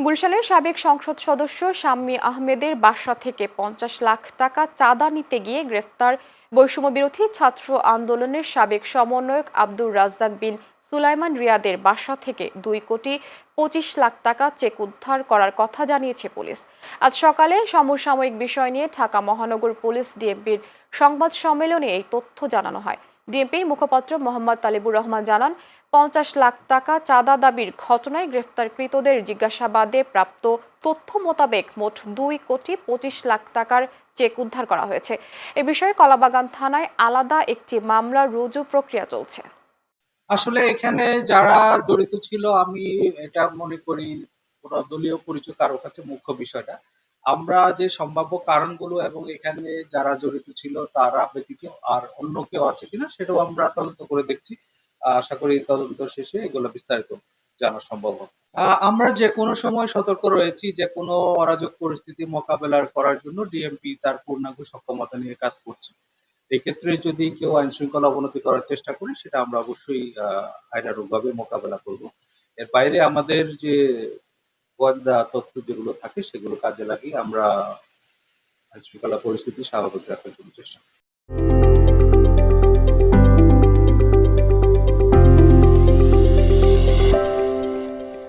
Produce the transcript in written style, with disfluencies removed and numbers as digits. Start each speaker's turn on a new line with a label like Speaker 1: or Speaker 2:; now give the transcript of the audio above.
Speaker 1: গুলশানের সাবেক সংসদ সদস্য শাম্মী আহমেদের বাসা থেকে ৫০ লাখ টাকা চাঁদা নিতে গিয়ে গ্রেফতার বৈষম্য বিরোধী ছাত্র আন্দোলনের সাবেক সমন্বয়ক আব্দুর রাজ্জাক বিন সুলাইমান রিয়াদের বাসা থেকে ২,২৫,০০,০০০ টাকা চেক উদ্ধার করার কথা জানিয়েছে পুলিশ। আজ সকালে সমসাময়িক বিষয় নিয়ে ঢাকা মহানগর পুলিশ ডিএমপির সংবাদ সম্মেলনে এই তথ্য জানানো হয়। ডিএমপির মুখপাত্র মোহাম্মদ তালিবুর রহমান জানান, ৫০ লাখ টাকা চাঁদা দাবির ঘটনায় গ্রেফতারকৃতদের জিজ্ঞাসাবাদে প্রাপ্ত তথ্য মোতাবেক মোট ২,২৫,০০,০০০ টাকার চেক উদ্ধার করা হয়েছে। এ বিষয়ে কলাবাগান থানায় আলাদা একটি মামলা রুজু প্রক্রিয়া চলছে।
Speaker 2: আসলে এখানে যারা জড়িত ছিল আমি এটা মনে করি কোনো দলীয় পরিচয় কারো কাছে মুখ্য বিষয়টা। আমরা যে সম্ভাব্য কারণগুলো এবং এখানে যারা জড়িত ছিল তারা ব্যতীত আর অন্য কেউ আছে কিনা সেটাও আমরা তদন্ত করে দেখছি। আশা করি তদন্ত শেষে এগুলো বিস্তারিত জানা সম্ভব হবে। আমরা যে কোনো সময় সতর্ক রয়েছি, যে কোনো অরাজক পরিস্থিতি মোকাবেলা করার জন্য ডিএমপি তার পূর্ণাঙ্গ সক্ষমতা নিয়ে কাজ করছে। এক্ষেত্রে যদি কেউ আইন শৃঙ্খলা অবনতি করার চেষ্টা করে সেটা আমরা অবশ্যই আইনানুগভাবে মোকাবেলা করব। এর বাইরে আমাদের যে গোয়েন্দা তথ্য যেগুলো থাকে সেগুলো কাজে লাগিয়ে আমরা আইন শৃঙ্খলা পরিস্থিতি স্বাভাবিক রাখার জন্য চেষ্টা করব।